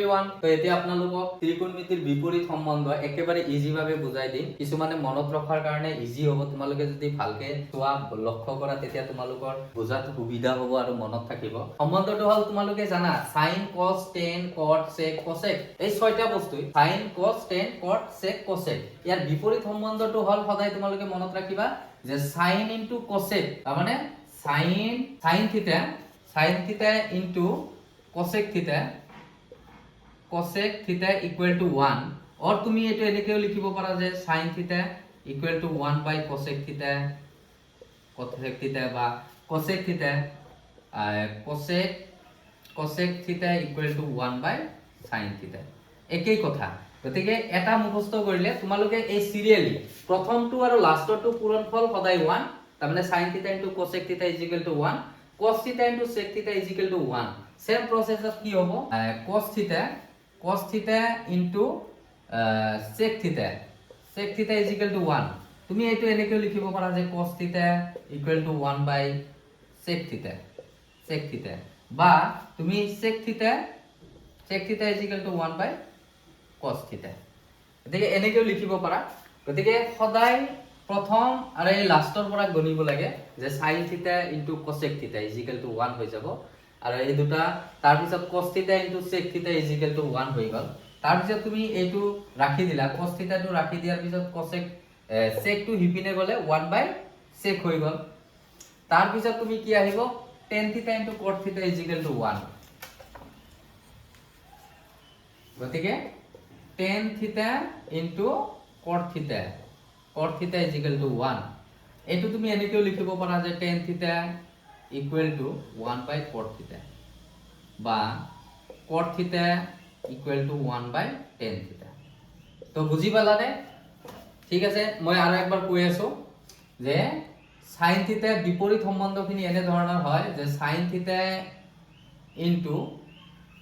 Everyone, তো এতিয়া আপোনালোকক ত্ৰিকোণমিতিৰ বিপৰীত সম্বন্ধ একেবাৰে ইজি ভাবে বুজাই দিম। কিছুমানে মনত ৰখাৰ কাৰণে ইজি হ'ব, তোমালোকে যদি ভালকে চোৱা লক্ষ্য কৰা তেতিয়া তোমালোকৰ বুজাত সুবিধা হ'ব আৰু মনত থাকিব। সম্বন্ধটো হল তোমালোকে জানা sin cos tan cot sec cosec এই ছয়টা বস্তু sin cos tan cot sec cosec। ইয়াৰ বিপৰীত সম্বন্ধটো হল সদায় তোমালোকে মনত ৰাখিবা যে sin into cosec, মানে sin theta into cosec theta equal to 1, और তুমি এটো এনেকেও লিখিব পাৰা যে sin theta equal to 1 by cosec theta বা cosec theta equal to 1 by sin theta একেই কথা। গতিকে এটা মুখস্থ কৰিলে তোমালোকে এই সিৰিয়ালি প্ৰথমটো আৰু লাষ্টৰটো পূৰণফল সদায় 1, তাৰ মানে sin theta into cosec theta is equal to 1, cos theta into sec theta is equal to 1। Same প্ৰসেসত কি হ'ব, cos theta into sec theta is equal to 1। তুমি এটো এনেকৈ লিখিব পাৰা যে cos theta equal to 1 by sec theta বা তুমি sec theta is equal to 1 by cos theta, গতিকে এনেকৈ লিখিব পাৰা। গতিকে সদায় প্ৰথম আৰু এই লাষ্টৰ পৰা গণিব লাগে যে sin theta into cosec theta is equal to 1 হৈ যাব, আৰু এই দুটা তাৰ পিছত cos theta into sec theta is equal to 1 হৈ গল। তাৰ পিছত তুমি এইটো ৰাখি দিলা, cos theta টো ৰাখি দিয়াৰ পিছত cosec sec টো হিপিনে গলে 1 by sec হৈ গল। তাৰ পিছত তুমি কি আহিব, tan theta into cot theta is equal to 1। গতিকে tan theta into cot theta is equal to 1। এইটো তুমি এনেকেও লিখিব পাৰা যে tan theta equal to 1 by cot theta বা cot theta equal to 1 by tan theta। তো বুজি পালানে? ঠিক আছে, মই আৰু একবাৰ কৈ আছো যে sin theta বিপৰীত সম্বন্ধখিনি এনে ধৰণৰ হয় যে sin theta into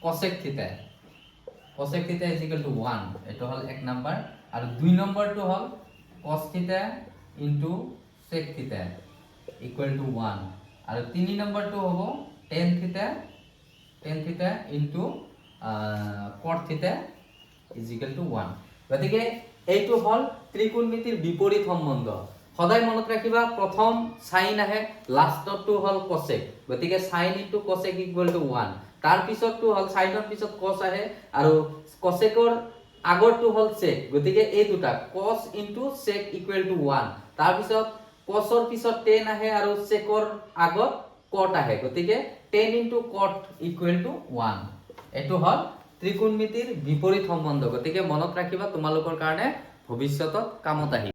cosec theta is equal to 1, এটো হল এক নাম্বার। আৰু দুই নম্বৰটো হল cos theta into sec theta equal to 1, আৰু তিনি নম্বৰটো হ'ব tan theta into cot theta is equal to 1। গতিকে এইটো হল ত্ৰিকোণমিতিৰ বিপৰীত সম্বন্ধ। সদায় মনত ৰাখিবা প্ৰথম sin আহে, লাষ্টটো হল cosec, গতিকে sin into cosec equal to 1। তাৰ পিছতটো হল sinৰ পিছত cos আহে আৰু cosecৰ আগৰটো হল sec, গতিকে এই দুটা cos into sec equal to 1। তাৰ পিছত cosৰ পিছত tan আহে আৰু secৰ আগত cot আহে, গতিকে tan into cot equal to 1। এটো হল ত্ৰিকোণমিতিৰ বিপৰীত সম্বন্ধ। গতিকে মনত ৰাখিবা, তোমালোকৰ কাৰণে ভৱিষ্যতত কামত আহিব।